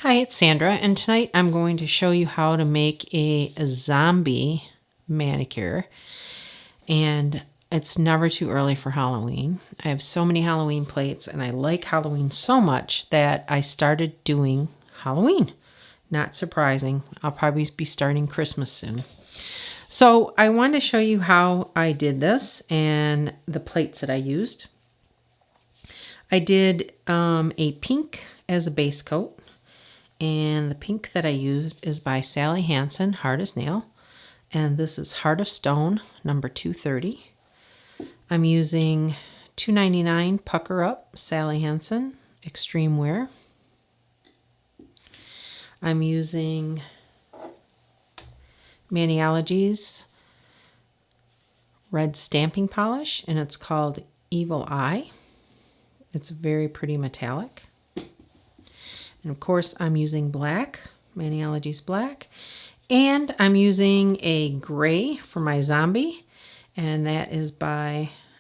Hi, it's Sandra, and tonight I'm going to show you how to make a zombie manicure. And it's never too early for Halloween. I have so many Halloween plates, and I like Halloween so much that I started doing Halloween. Not surprising. I'll probably be starting Christmas soon. So I wanted to show you how I did this and the plates that I used. I did a pink as a base coat. And the pink that I used is by Sally Hansen, Hard as Nail. And this is Heart of Stone, number 230. I'm using $2.99 Pucker Up, Sally Hansen, Extreme Wear. I'm using Maniology's red stamping polish, and it's called Evil Eye. It's very pretty metallic. And of course, I'm using black, Maniology's black. And I'm using a gray for my zombie. And that is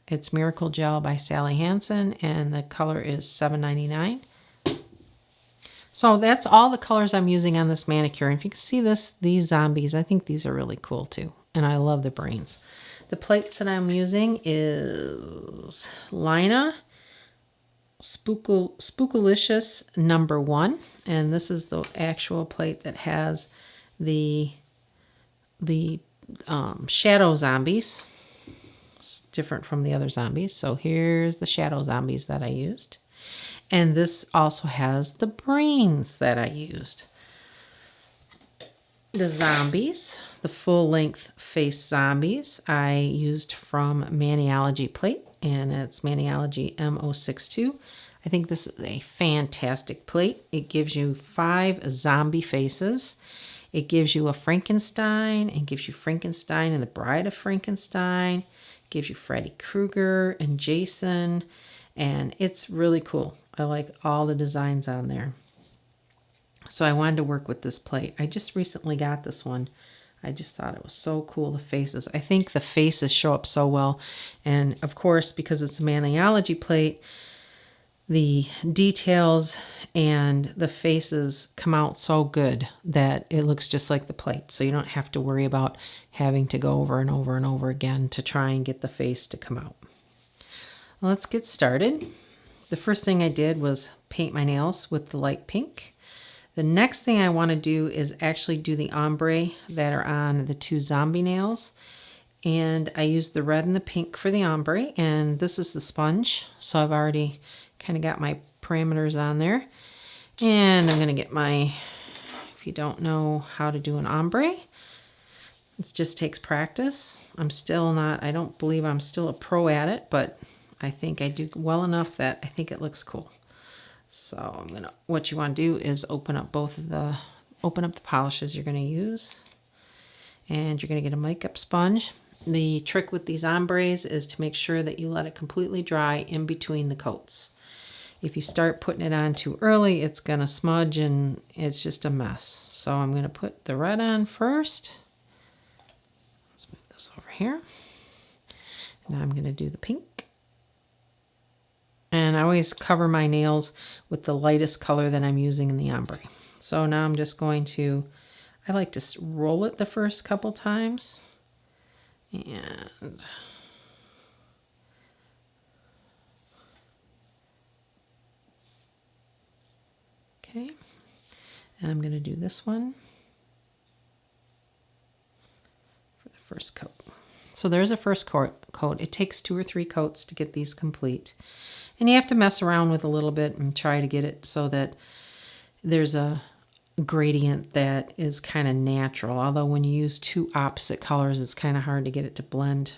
it's Mirical Gel by Sally Hansen. And the color is $7.99. So that's all the colors I'm using on this manicure. And if you can see these zombies, I think these are really cool too. And I love the brains. The plates that I'm using is Lina Spookilcious number 1, and this is the actual plate that has the shadow zombies. It's different from the other zombies. So here's the shadow zombies that I used, and this also has the brains that I used. The zombies, the full-length face zombies, I used from Maniology plate, and it's Maniology M062. I think this is a fantastic plate. It gives you 5 zombie faces. It gives you a Frankenstein. It gives you Frankenstein and the Bride of Frankenstein. It gives you Freddy Krueger and Jason, and it's really cool. I like all the designs on there. So I wanted to work with this plate. I just recently got this one. I just thought it was so cool, the faces. I think the faces show up so well. And of course, because it's a Maniology plate, the details and the faces come out so good that it looks just like the plate. So you don't have to worry about having to go over and over and over again to try and get the face to come out. Well, let's get started. The first thing I did was paint my nails with the light pink. The next thing I want to do is actually do the ombre that are on the 2 zombie nails. And I used the red and the pink for the ombre, and this is the sponge. So I've already kind of got my parameters on there. And I'm going to get if you don't know how to do an ombre, it just takes practice. I don't believe I'm still a pro at it, but I think I do well enough that I think it looks cool. So what you want to do is open up the polishes you're going to use, and you're going to get a makeup sponge. The trick with these ombres is to make sure that you let it completely dry in between the coats. If you start putting it on too early, it's going to smudge and it's just a mess. So I'm going to put the red on first. Let's move this over here. Now I'm going to do the pink. And I always cover my nails with the lightest color that I'm using in the ombre. So now I'm just going to, I like to roll it the first couple times. And okay. And I'm going to do this one for the first coat. So there's a first coat. It takes 2 or 3 coats to get these complete. And you have to mess around with a little bit and try to get it so that there's a gradient that is kind of natural. Although when you use 2 opposite colors, it's kind of hard to get it to blend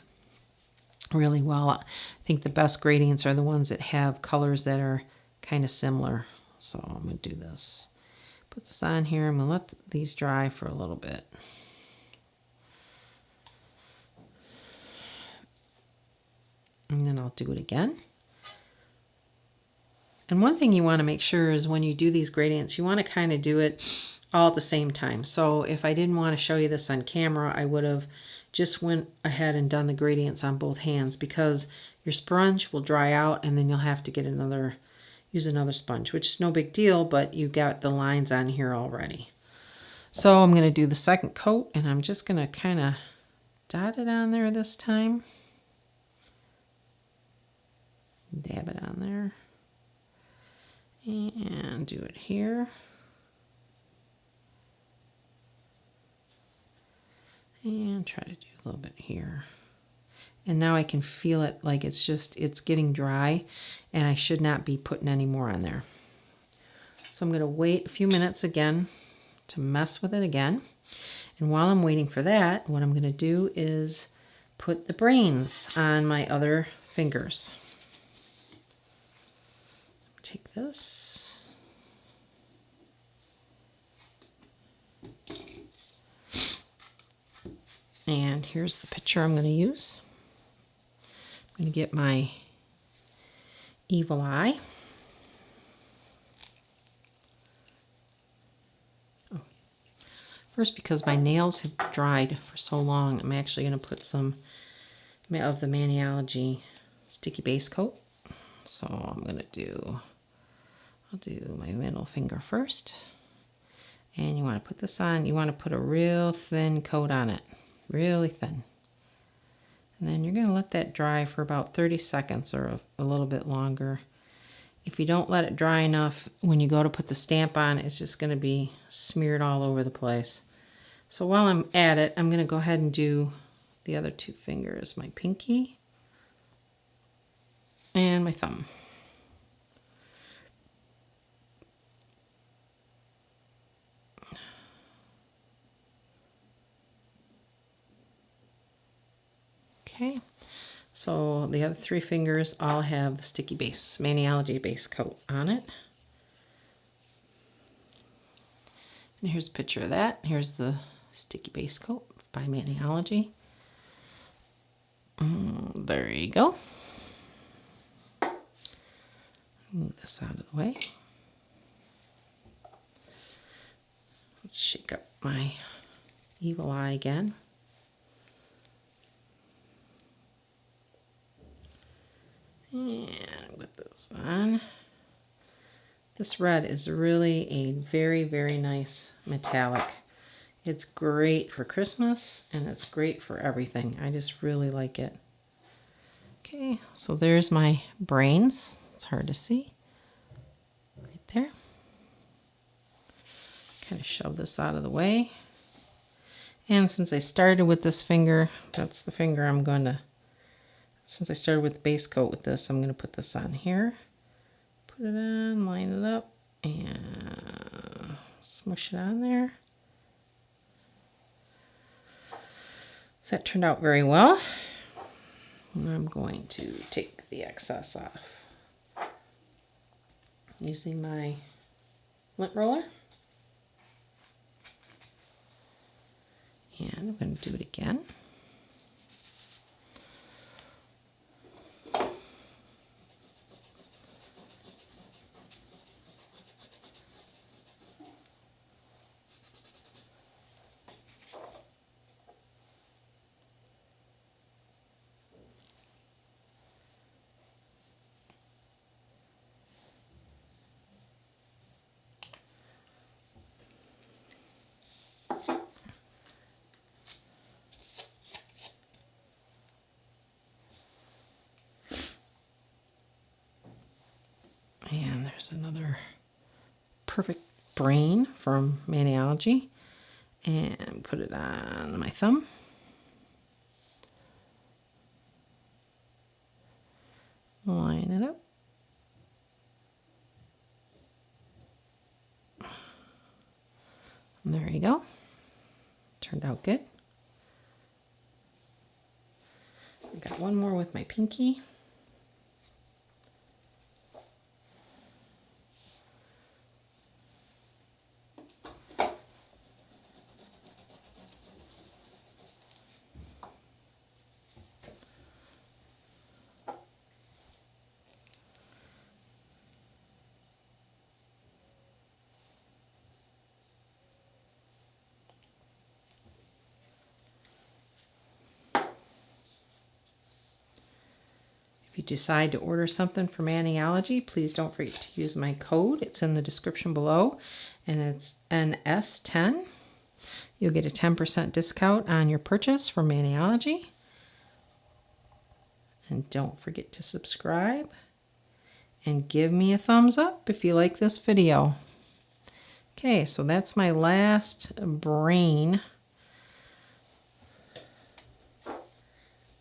really well. I think the best gradients are the ones that have colors that are kind of similar. So I'm going to do this. Put this on here. I'm going to let these dry for a little bit. And then I'll do it again. And one thing you want to make sure is when you do these gradients, you want to kind of do it all at the same time. So if I didn't want to show you this on camera, I would have just went ahead and done the gradients on both hands, because your sponge will dry out and then you'll have to get use another sponge, which is no big deal, but you got the lines on here already. So I'm going to do the second coat, and I'm just going to kind of dot it on there this time. Dab it on there. And do it here. And try to do a little bit here. And now I can feel it like it's getting dry, and I should not be putting any more on there. So I'm going to wait a few minutes again to mess with it again. And while I'm waiting for that, what I'm going to do is put the brains on my other fingers. Take this. And here's the picture I'm going to use. I'm going to get my evil eye. Oh. First, because my nails have dried for so long, I'm actually going to put some of the Maniology sticky base coat. So I'm going to I'll do my middle finger first. And you want to put this on, you want to put a real thin coat on it, really thin. And then you're going to let that dry for about 30 seconds or a little bit longer. If you don't let it dry enough, when you go to put the stamp on, it's just going to be smeared all over the place. So while I'm at it, I'm going to go ahead and do the other two fingers, my pinky and my thumb. Okay, so the other three fingers all have the sticky base, Maniology base coat on it. And here's a picture of that. Here's the sticky base coat by Maniology. There you go. Move this out of the way. Let's shake up my evil eye again. And with this on. This red is really a very, very nice metallic. It's great for Christmas, and it's great for everything. I just really like it. Okay, so there's my brains. It's hard to see. Right there. Kind of shove this out of the way. And since I started with this finger, that's the finger I'm going to, since I started with the base coat with this, I'm going to put this on here. Put it on, line it up, and smush it on there. So that turned out very well. And I'm going to take the excess off using my lint roller. And I'm going to do it again. And there's another perfect brain from Maniology. And put it on my thumb. Line it up. And there you go. Turned out good. I've got one more with my pinky. decide to order something from Maniology, please don't forget to use my code. It's in the description below, and it's NS10. You'll get a 10% discount on your purchase from Maniology. And don't forget to subscribe and give me a thumbs up if you like this video. Okay, so that's my last brain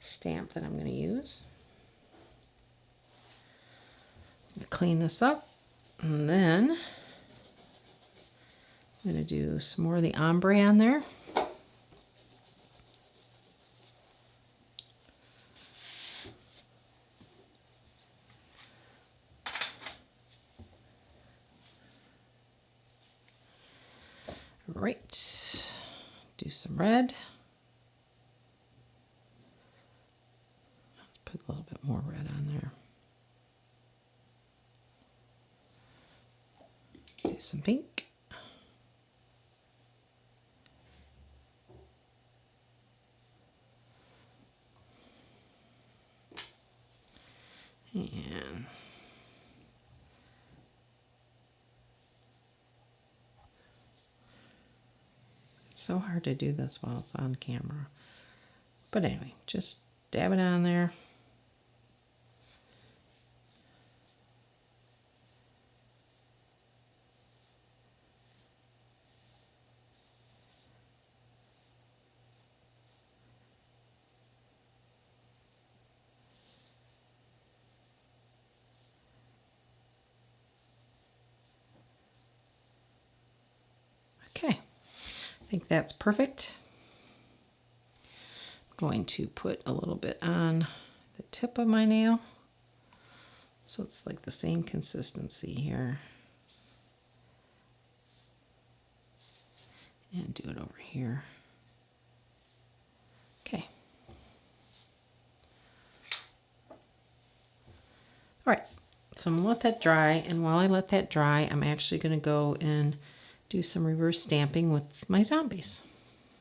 stamp that I'm going to use. I'm going to clean this up, and then I'm going to do some more of the ombre on there. Right, do some red. Let's put a little bit more red on there. Do some pink. And it's so hard to do this while it's on camera. But anyway, just dab it on there. Okay, I think that's perfect. I'm going to put a little bit on the tip of my nail, so it's like the same consistency here. And do it over here. Okay. All right, so I'm gonna let that dry, and while I let that dry, I'm actually gonna go and do some reverse stamping with my zombies.